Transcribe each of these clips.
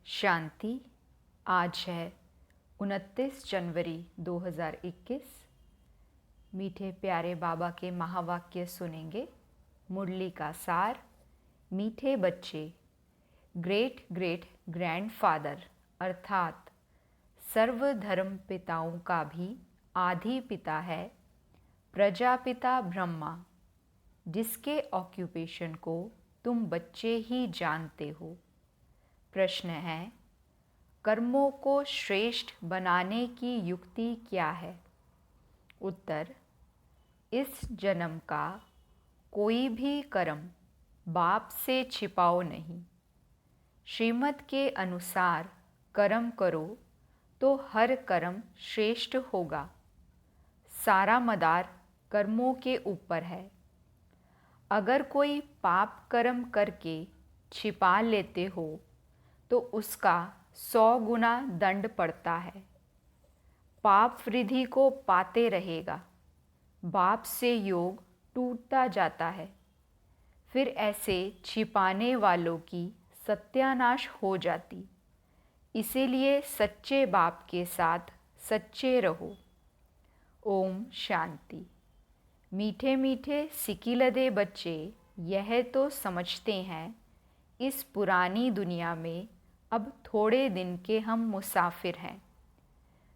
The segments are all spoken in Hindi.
शांति। आज है 29 जनवरी 2021। मीठे प्यारे बाबा के महावाक्य सुनेंगे। मुरली का सार। मीठे बच्चे, ग्रेट ग्रेट ग्रैंडफादर अर्थात सर्वधर्म पिताओं का भी आदि पिता है प्रजापिता ब्रह्मा, जिसके ऑक्यूपेशन को तुम बच्चे ही जानते हो। प्रश्न है, कर्मों को श्रेष्ठ बनाने की युक्ति क्या है? उत्तर, इस जन्म का कोई भी कर्म बाप से छिपाओ नहीं। श्रीमत के अनुसार कर्म करो तो हर कर्म श्रेष्ठ होगा। सारा मदार कर्मों के ऊपर है। अगर कोई पाप कर्म करके छिपा लेते हो तो उसका 100 गुना दंड पड़ता है। पाप वृद्धि को पाते रहेगा। बाप से योग टूटता जाता है। फिर ऐसे छिपाने वालों की सत्यानाश हो जाती। इसीलिए सच्चे बाप के साथ सच्चे रहो। ओम शांति। मीठे मीठे सिकिलदे बच्चे यह तो समझते हैं, इस पुरानी दुनिया में अब थोड़े दिन के हम मुसाफिर हैं।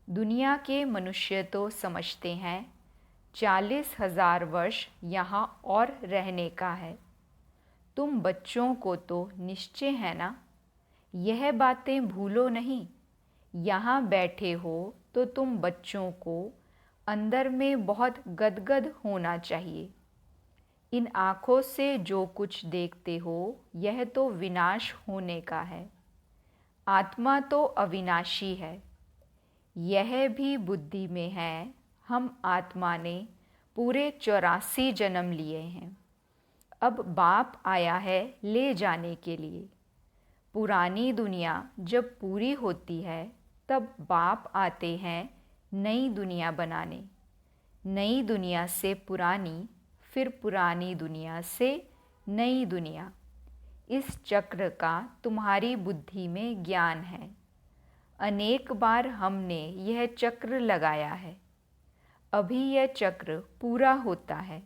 दुनिया के मनुष्य तो समझते हैं 40,000 वर्ष यहाँ और रहने का है। तुम बच्चों को तो निश्चय है ना, यह बातें भूलो नहीं। यहाँ बैठे हो तो तुम बच्चों को अंदर में बहुत गदगद होना चाहिए। इन आँखों से जो कुछ देखते हो यह तो विनाश होने का है। आत्मा तो अविनाशी है। यह भी बुद्धि में है। हम आत्मा ने पूरे 84 जन्म लिए हैं। अब बाप आया है ले जाने के लिए। पुरानी दुनिया जब पूरी होती है तब बाप आते हैं नई दुनिया बनाने। नई दुनिया से पुरानी, फिर पुरानी दुनिया से नई दुनिया। इस चक्र का तुम्हारी बुद्धि में ज्ञान है। अनेक बार हमने यह चक्र लगाया है। अभी यह चक्र पूरा होता है।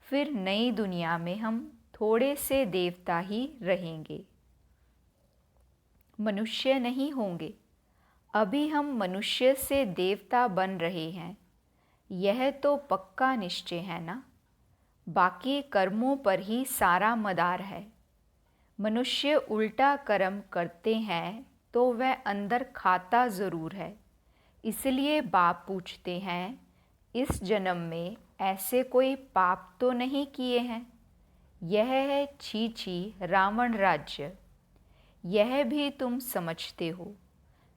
फिर नई दुनिया में हम थोड़े से देवता ही रहेंगे, मनुष्य नहीं होंगे। अभी हम मनुष्य से देवता बन रहे हैं। यह तो पक्का निश्चय है ना। बाकी कर्मों पर ही सारा मदार है। मनुष्य उल्टा कर्म करते हैं तो वह अंदर खाता ज़रूर है। इसलिए बाप पूछते हैं, इस जन्म में ऐसे कोई पाप तो नहीं किए हैं? यह है छी छी रावण राज्य। यह भी तुम समझते हो।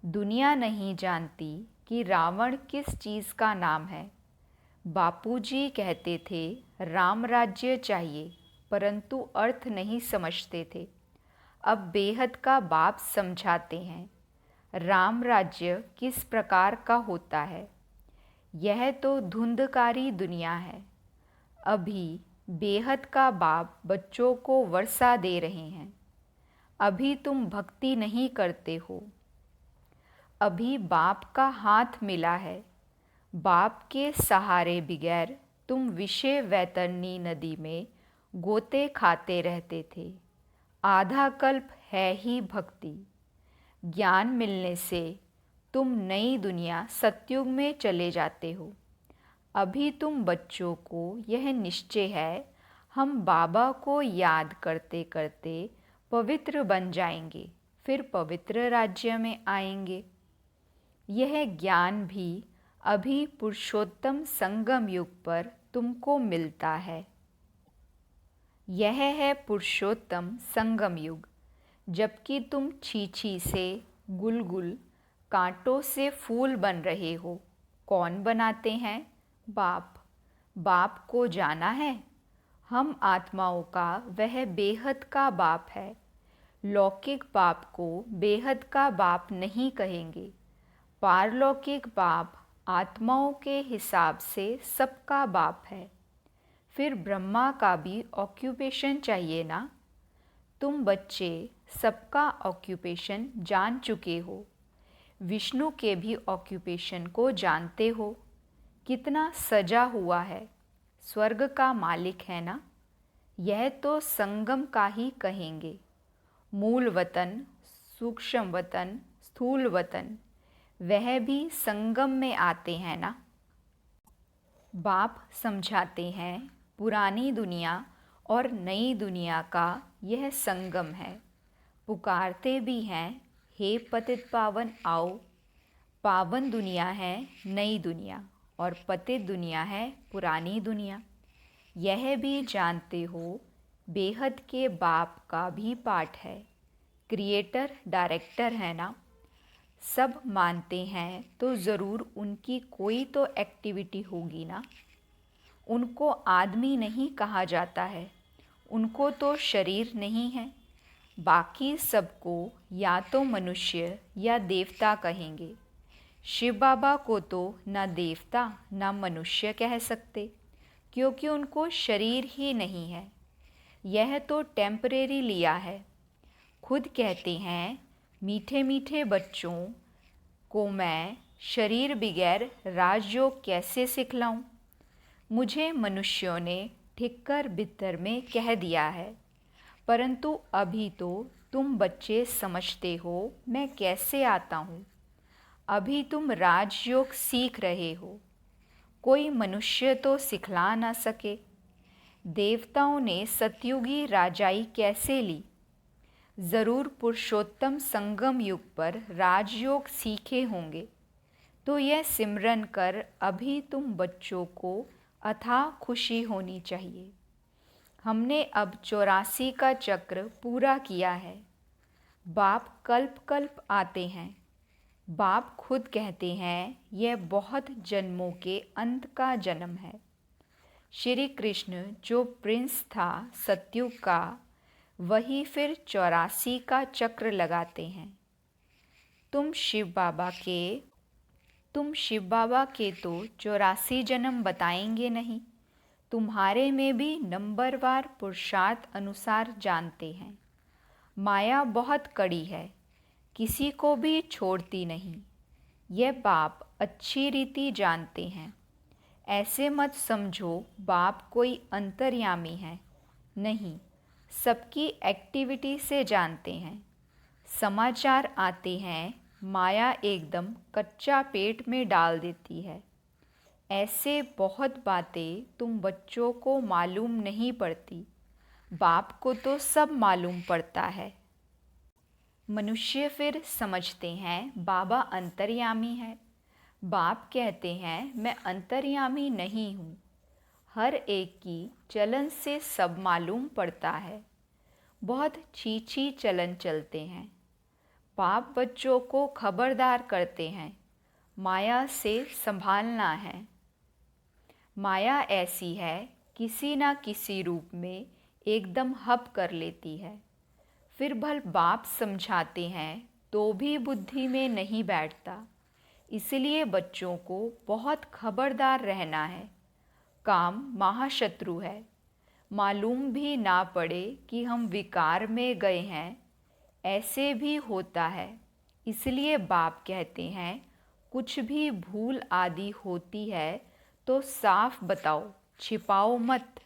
दुनिया नहीं जानती कि रावण किस चीज़ का नाम है। बापूजी कहते थे राम राज्य चाहिए, परंतु अर्थ नहीं समझते थे। अब बेहद का बाप समझाते हैं राम राज्य किस प्रकार का होता है। यह तो धुंधकारी दुनिया है। अभी बेहद का बाप बच्चों को वर्षा दे रहे हैं। अभी तुम भक्ति नहीं करते हो। अभी बाप का हाथ मिला है। बाप के सहारे बगैर तुम विषय वैतरणी नदी में गोते खाते रहते थे। आधा कल्प है ही भक्ति। ज्ञान मिलने से तुम नई दुनिया सतयुग में चले जाते हो। अभी तुम बच्चों को यह निश्चय है, हम बाबा को याद करते करते पवित्र बन जाएंगे, फिर पवित्र राज्य में आएंगे। यह ज्ञान भी अभी पुरुषोत्तम संगम युग पर तुमको मिलता है। यह है पुरुषोत्तम संगम युग। जबकि तुम छीछी से गुलगुल, कांटों से फूल बन रहे हो। कौन बनाते हैं? बाप। बाप को जाना है। हम आत्माओं का वह बेहद का बाप है। लौकिक बाप को बेहद का बाप नहीं कहेंगे। पारलौकिक बाप आत्माओं के हिसाब से सबका बाप है। फिर ब्रह्मा का भी ऑक्यूपेशन चाहिए ना। तुम बच्चे सबका ऑक्यूपेशन जान चुके हो, विष्णु के भी ऑक्यूपेशन को जानते हो। कितना सजा हुआ है, स्वर्ग का मालिक है ना। यह तो संगम का ही कहेंगे, मूल वतन, सूक्ष्म वतन, स्थूल वतन, वह भी संगम में आते हैं ना। बाप समझाते हैं पुरानी दुनिया और नई दुनिया का यह संगम है। पुकारते भी हैं, हे पतित पावन आओ। पावन दुनिया है नई दुनिया और पतित दुनिया है पुरानी दुनिया। यह भी जानते हो बेहद के बाप का भी पाठ है, क्रिएटर डायरेक्टर है ना। सब मानते हैं तो ज़रूर उनकी कोई तो एक्टिविटी होगी ना। उनको आदमी नहीं कहा जाता है, उनको तो शरीर नहीं है। बाकी सबको या तो मनुष्य या देवता कहेंगे। शिव बाबा को तो ना देवता ना मनुष्य कह सकते, क्योंकि उनको शरीर ही नहीं है। यह तो टेम्परेरी लिया है। खुद कहते हैं, मीठे मीठे बच्चों को मैं शरीर बगैर राजयोग कैसे सिखलाऊं। मुझे मनुष्यों ने ठिक्कर बित्तर में कह दिया है, परंतु अभी तो तुम बच्चे समझते हो मैं कैसे आता हूँ। अभी तुम राजयोग सीख रहे हो, कोई मनुष्य तो सिखला ना सके। देवताओं ने सतयुगी राजाई कैसे ली? ज़रूर पुरुषोत्तम संगम युग पर राजयोग सीखे होंगे। तो यह सिमरन कर अभी तुम बच्चों को अथाह खुशी होनी चाहिए। हमने अब 84 का चक्र पूरा किया है। बाप कल्प कल्प आते हैं। बाप खुद कहते हैं, यह बहुत जन्मों के अंत का जन्म है। श्री कृष्ण जो प्रिंस था सतयुग का, वही फिर 84 का चक्र लगाते हैं। तुम शिव बाबा के तो 84 जन्म बताएंगे नहीं, तुम्हारे में भी नंबरवार पुरुषार्थ अनुसार जानते हैं। माया बहुत कड़ी है, किसी को भी छोड़ती नहीं। यह बाप अच्छी रीति जानते हैं। ऐसे मत समझो बाप कोई अंतर्यामी है, नहीं, सबकी एक्टिविटी से जानते हैं। समाचार आते हैं, माया एकदम कच्चा पेट में डाल देती है। ऐसे बहुत बातें तुम बच्चों को मालूम नहीं पड़ती, बाप को तो सब मालूम पड़ता है। मनुष्य फिर समझते हैं बाबा अंतर्यामी है। बाप कहते हैं, मैं अंतर्यामी नहीं हूँ। हर एक की चलन से सब मालूम पड़ता है। बहुत छीछी चलन चलते हैं। बाप बच्चों को खबरदार करते हैं, माया से संभालना है। माया ऐसी है, किसी ना किसी रूप में एकदम हप कर लेती है। फिर भल बाप समझाते हैं तो भी बुद्धि में नहीं बैठता। इसलिए बच्चों को बहुत खबरदार रहना है। काम महाशत्रु है। मालूम भी ना पड़े कि हम विकार में गए हैं, ऐसे भी होता है। इसलिए बाप कहते हैं, कुछ भी भूल आदि होती है तो साफ बताओ, छिपाओ मत,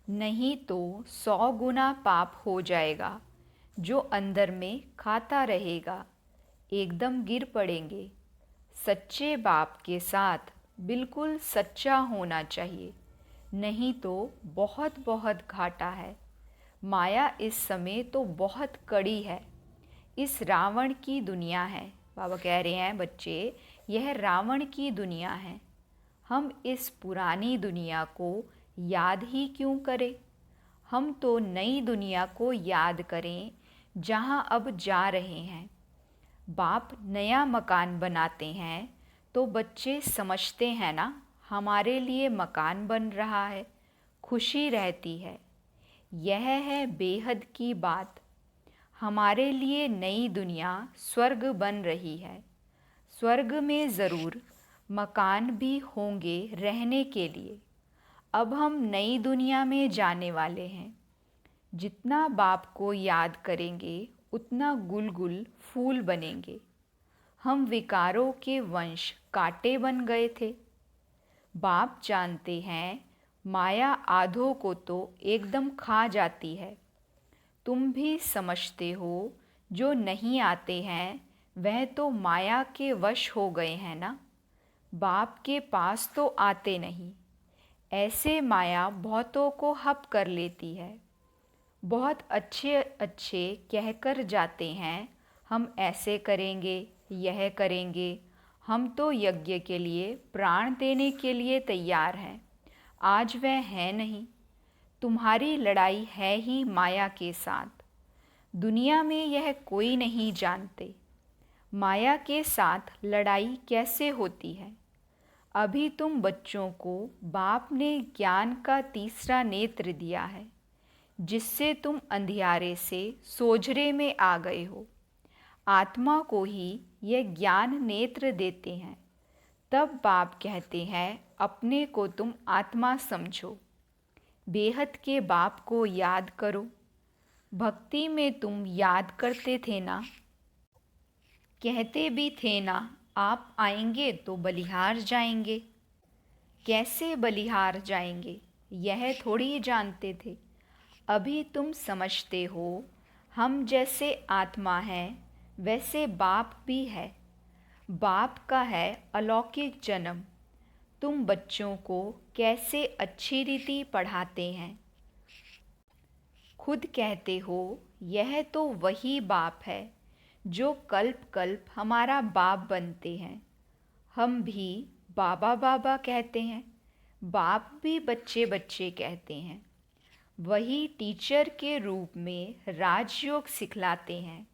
नहीं तो 100 गुना पाप हो जाएगा। जो अंदर में खाता रहेगा, एकदम गिर पड़ेंगे। सच्चे बाप के साथ बिल्कुल सच्चा होना चाहिए, नहीं तो बहुत बहुत घाटा है। माया इस समय तो बहुत कड़ी है। इस रावण की दुनिया है। बाबा कह रहे हैं, बच्चे, यह रावण की दुनिया है। हम इस पुरानी दुनिया को याद ही क्यों करें? हम तो नई दुनिया को याद करें, जहाँ अब जा रहे हैं। बाप नया मकान बनाते हैं तो बच्चे समझते हैं ना, हमारे लिए मकान बन रहा है, खुशी रहती है। यह है बेहद की बात। हमारे लिए नई दुनिया स्वर्ग बन रही है। स्वर्ग में ज़रूर मकान भी होंगे रहने के लिए। अब हम नई दुनिया में जाने वाले हैं। जितना बाप को याद करेंगे उतना गुलगुल फूल बनेंगे। हम विकारों के वंश कांटे बन गए थे। बाप जानते हैं माया आधों को तो एकदम खा जाती है। तुम भी समझते हो जो नहीं आते हैं वह तो माया के वश हो गए हैं ना। बाप के पास तो आते नहीं। ऐसे माया बहुतों को हप कर लेती है। बहुत अच्छे अच्छे कहकर जाते हैं हम ऐसे करेंगे, यह करेंगे। हम तो यज्ञ के लिए प्राण देने के लिए तैयार हैं। आज वह है नहीं। तुम्हारी लड़ाई है ही माया के साथ। दुनिया में यह कोई नहीं जानते माया के साथ लड़ाई कैसे होती है। अभी तुम बच्चों को बाप ने ज्ञान का तीसरा नेत्र दिया है, जिससे तुम अंधियारे से सोझरे में आ गए हो। आत्मा को ही यह ज्ञान नेत्र देते हैं। तब बाप कहते हैं अपने को तुम आत्मा समझो। बेहद के बाप को याद करो। भक्ति में तुम याद करते थे ना, कहते भी थे ना आप आएंगे तो बलिहार जाएंगे। कैसे बलिहार जाएंगे यह थोड़ी जानते थे। अभी तुम समझते हो हम जैसे आत्मा हैं वैसे बाप भी है। बाप का है अलौकिक जन्म। तुम बच्चों को कैसे अच्छी रीति पढ़ाते हैं। खुद कहते हो यह तो वही बाप है जो कल्प कल्प हमारा बाप बनते हैं। हम भी बाबा बाबा कहते हैं, बाप भी बच्चे बच्चे कहते हैं। वही टीचर के रूप में राजयोग सिखलाते हैं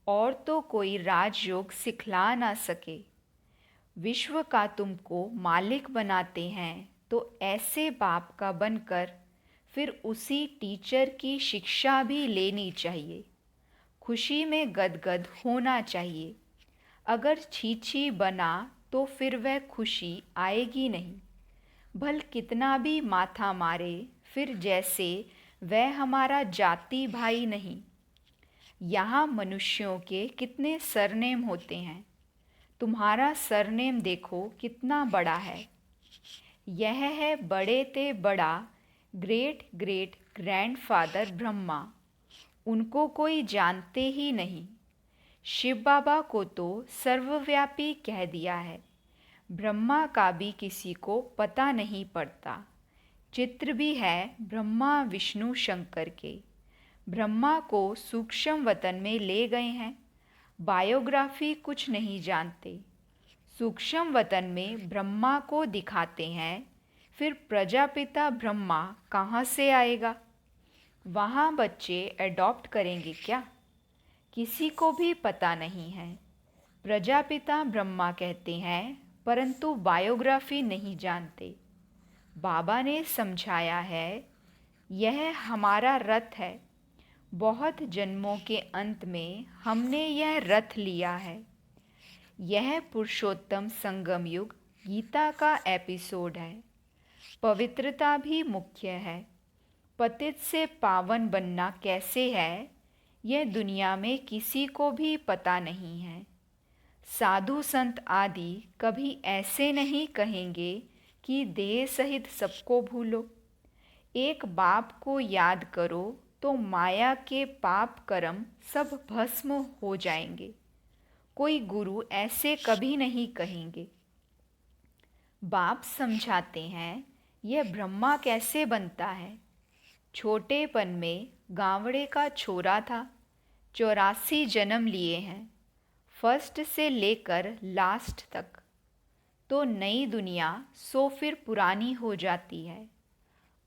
और तो कोई राजयोग सिखला ना सके। विश्व का तुमको मालिक बनाते हैं तो ऐसे बाप का बनकर फिर उसी टीचर की शिक्षा भी लेनी चाहिए। खुशी में गदगद होना चाहिए। अगर छी बना तो फिर वह खुशी आएगी नहीं। भल कितना भी माथा मारे फिर जैसे वह हमारा जाति भाई नहीं। यहाँ मनुष्यों के कितने सरनेम होते हैं। तुम्हारा सरनेम देखो कितना बड़ा है। यह है बड़े ते बड़ा ग्रेट ग्रेट ग्रैंडफादर ब्रह्मा। उनको कोई जानते ही नहीं। शिव बाबा को तो सर्वव्यापी कह दिया है। ब्रह्मा का भी किसी को पता नहीं पड़ता। चित्र भी है ब्रह्मा विष्णु शंकर के। ब्रह्मा को सूक्ष्म वतन में ले गए हैं। बायोग्राफी कुछ नहीं जानते। सूक्ष्म वतन में ब्रह्मा को दिखाते हैं, फिर प्रजापिता ब्रह्मा कहाँ से आएगा। वहाँ बच्चे एडॉप्ट करेंगे क्या, किसी को भी पता नहीं है। प्रजापिता ब्रह्मा कहते हैं परंतु बायोग्राफी नहीं जानते। बाबा ने समझाया है यह हमारा रथ है। बहुत जन्मों के अंत में हमने यह रथ लिया है। यह पुरुषोत्तम संगम युग गीता का एपिसोड है। पवित्रता भी मुख्य है। पतित से पावन बनना कैसे है यह दुनिया में किसी को भी पता नहीं है। साधु संत आदि कभी ऐसे नहीं कहेंगे कि देह सहित सबको भूलो। एक बाप को याद करो तो माया के पाप कर्म सब भस्म हो जाएंगे। कोई गुरु ऐसे कभी नहीं कहेंगे। बाप समझाते हैं यह ब्रह्मा कैसे बनता है। छोटेपन में गावड़े का छोरा था। 84 जन्म लिए हैं, फर्स्ट से लेकर लास्ट तक। तो नई दुनिया सो फिर पुरानी हो जाती है।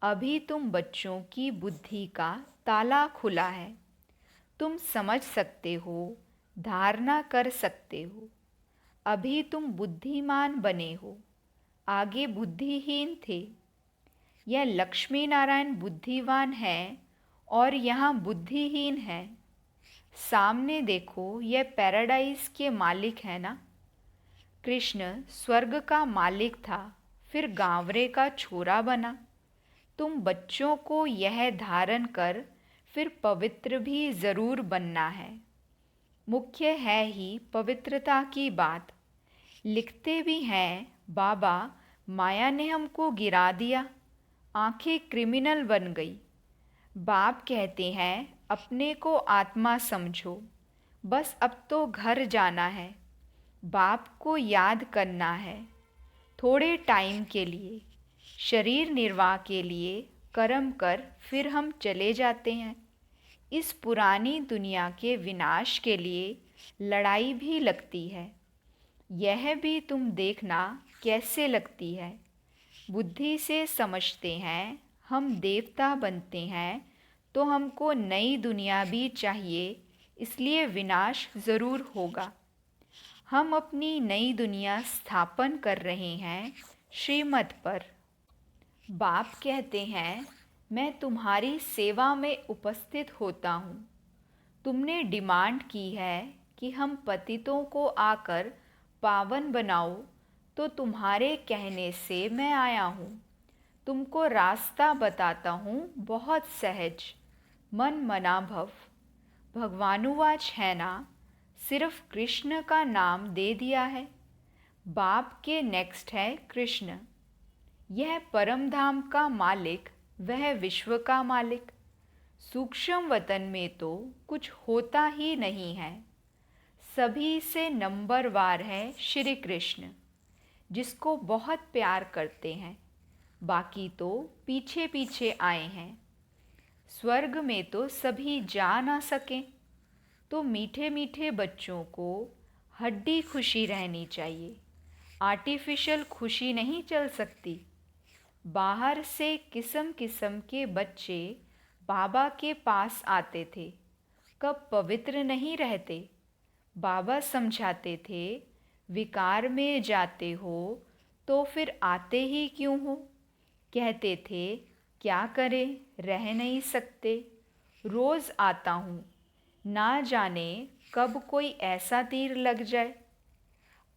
अभी तुम बच्चों की बुद्धि का ताला खुला है। तुम समझ सकते हो, धारणा कर सकते हो। अभी तुम बुद्धिमान बने हो, आगे बुद्धिहीन थे। यह लक्ष्मी नारायण बुद्धिवान है और यहाँ बुद्धिहीन है। सामने देखो यह पैराडाइज के मालिक है ना। कृष्ण स्वर्ग का मालिक था, फिर गांवरे का छोरा बना। तुम बच्चों को यह धारण कर फिर पवित्र भी ज़रूर बनना है। मुख्य है ही पवित्रता की बात। लिखते भी हैं, बाबा माया ने हमको गिरा दिया, आंखें क्रिमिनल बन गई। बाप कहते हैं अपने को आत्मा समझो, बस अब तो घर जाना है। बाप को याद करना है थोड़े टाइम के लिए, शरीर निर्वाह के लिए कर्म कर फिर हम चले जाते हैं। इस पुरानी दुनिया के विनाश के लिए लड़ाई भी लगती है। यह भी तुम देखना कैसे लगती है। बुद्धि से समझते हैं हम देवता बनते हैं तो हमको नई दुनिया भी चाहिए, इसलिए विनाश ज़रूर होगा। हम अपनी नई दुनिया स्थापन कर रहे हैं श्रीमत पर। बाप कहते हैं मैं तुम्हारी सेवा में उपस्थित होता हूँ। तुमने डिमांड की है कि हम पतितों को आकर पावन बनाओ, तो तुम्हारे कहने से मैं आया हूँ। तुमको रास्ता बताता हूँ बहुत सहज, मन मना भव। भगवानुवाच है ना, सिर्फ कृष्ण का नाम दे दिया है। बाप के नेक्स्ट है कृष्ण। यह परम धाम का मालिक, वह विश्व का मालिक। सूक्ष्म वतन में तो कुछ होता ही नहीं है। सभी से नंबरवार है श्री कृष्ण, जिसको बहुत प्यार करते हैं। बाकी तो पीछे पीछे आए हैं। स्वर्ग में तो सभी जा ना सकें, तो मीठे मीठे बच्चों को हड्डी खुशी रहनी चाहिए। आर्टिफिशियल खुशी नहीं चल सकती। बाहर से किस्म किस्म के बच्चे बाबा के पास आते थे, कब पवित्र नहीं रहते। बाबा समझाते थे विकार में जाते हो तो फिर आते ही क्यों हो। कहते थे क्या करें, रह नहीं सकते। रोज़ आता हूँ, ना जाने कब कोई ऐसा तीर लग जाए।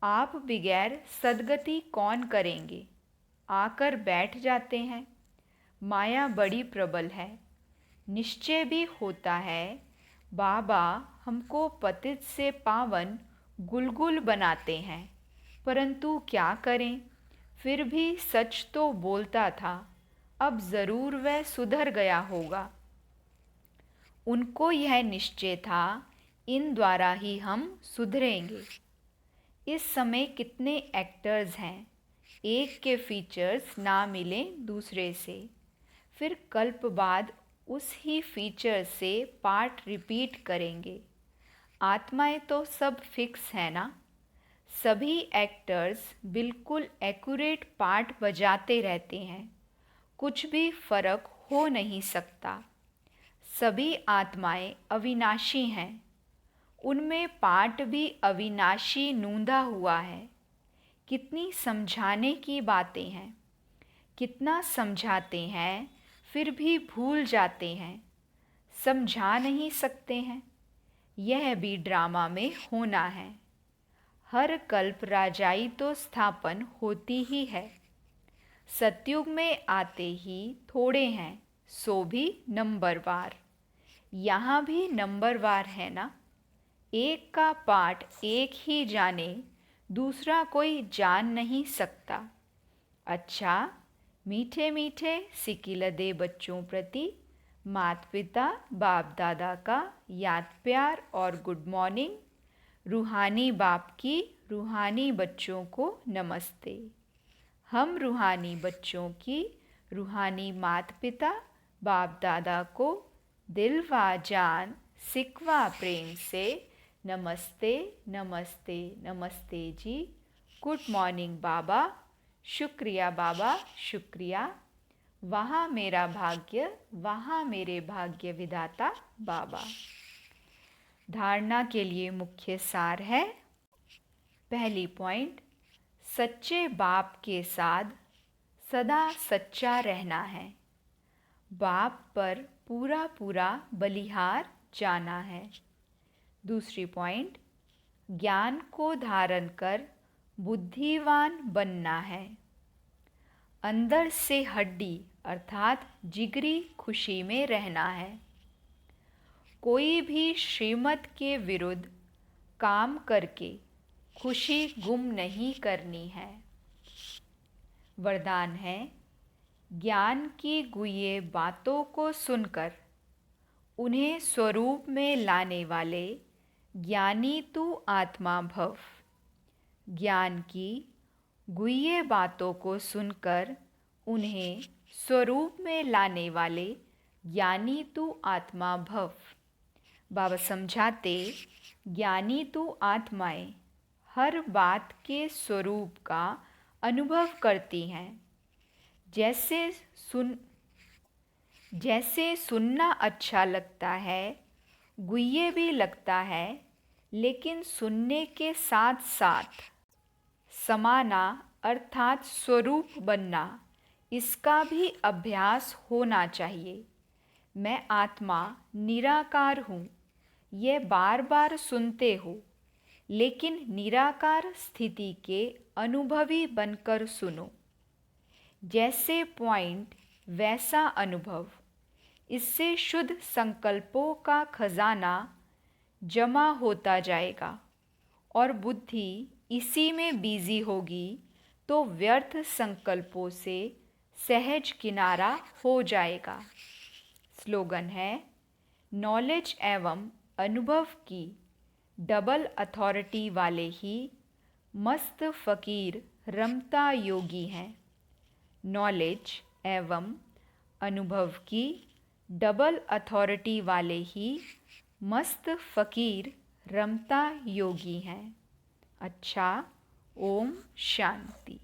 आप बगैर सदगति कौन करेंगे। आकर बैठ जाते हैं। माया बड़ी प्रबल है। निश्चय भी होता है बाबा हमको पतित से पावन गुलगुल बनाते हैं, परंतु क्या करें, फिर भी सच तो बोलता था। अब ज़रूर वह सुधर गया होगा। उनको यह निश्चय था इन द्वारा ही हम सुधरेंगे। इस समय कितने एक्टर्स हैं, एक के फीचर्स ना मिलें दूसरे से, फिर कल्प बाद उस ही फीचर से पार्ट रिपीट करेंगे। आत्माएं तो सब फिक्स है ना। सभी एक्टर्स बिल्कुल एक्यूरेट पार्ट बजाते रहते हैं, कुछ भी फर्क हो नहीं सकता। सभी आत्माएं अविनाशी हैं, उनमें पार्ट भी अविनाशी नूंदा हुआ है। कितनी समझाने की बातें हैं, कितना समझाते हैं फिर भी भूल जाते हैं, समझा नहीं सकते हैं। यह भी ड्रामा में होना है। हर कल्प राजाई तो स्थापन होती ही है। सतयुग में आते ही थोड़े हैं, सो भी नंबरवार। यहाँ भी नंबरवार है ना। एक का पाठ एक ही जाने, दूसरा कोई जान नहीं सकता। अच्छा, मीठे मीठे सिकिलदे बच्चों प्रति माता पिता बाप दादा का याद प्यार और गुड मॉर्निंग। रूहानी बाप की रूहानी बच्चों को नमस्ते। हम रूहानी बच्चों की रूहानी माता पिता बाप दादा को दिल व जान सिकवा प्रेम से नमस्ते नमस्ते नमस्ते जी। गुड मॉर्निंग बाबा। शुक्रिया बाबा, शुक्रिया। वहाँ मेरा भाग्य, वहाँ मेरे भाग्य विधाता बाबा। धारणा के लिए मुख्य सार है। पहली पॉइंट, सच्चे बाप के साथ सदा सच्चा रहना है। बाप पर पूरा पूरा बलिहार जाना है। दूसरी पॉइंट, ज्ञान को धारण कर बुद्धिवान बनना है। अंदर से हड्डी अर्थात जिगरी खुशी में रहना है। कोई भी श्रीमत के विरुद्ध काम करके खुशी गुम नहीं करनी है। वरदान है, ज्ञान की गुह्य बातों को सुनकर उन्हें स्वरूप में लाने वाले ज्ञानी तू आत्मा भव। ज्ञान की गुह्य बातों को सुनकर उन्हें स्वरूप में लाने वाले ज्ञानी तू आत्मा भव। बाबा समझाते, ज्ञानी तू आत्माएं हर बात के स्वरूप का अनुभव करती हैं। जैसे सुनना अच्छा लगता है, गुह्य भी लगता है, लेकिन सुनने के साथ साथ समाना अर्थात स्वरूप बनना, इसका भी अभ्यास होना चाहिए। मैं आत्मा निराकार हूँ, ये बार बार सुनते हो, लेकिन निराकार स्थिति के अनुभवी बनकर सुनो। जैसे पॉइंट वैसा अनुभव, इससे शुद्ध संकल्पों का खजाना जमा होता जाएगा और बुद्धि इसी में बिजी होगी तो व्यर्थ संकल्पों से सहज किनारा हो जाएगा। स्लोगन है, नॉलेज एवं अनुभव की डबल अथॉरिटी वाले ही मस्त फकीर रमता योगी हैं। नॉलेज एवं अनुभव की डबल अथॉरिटी वाले ही मस्त फकीर रमता योगी हैं। अच्छा, ओम शांति।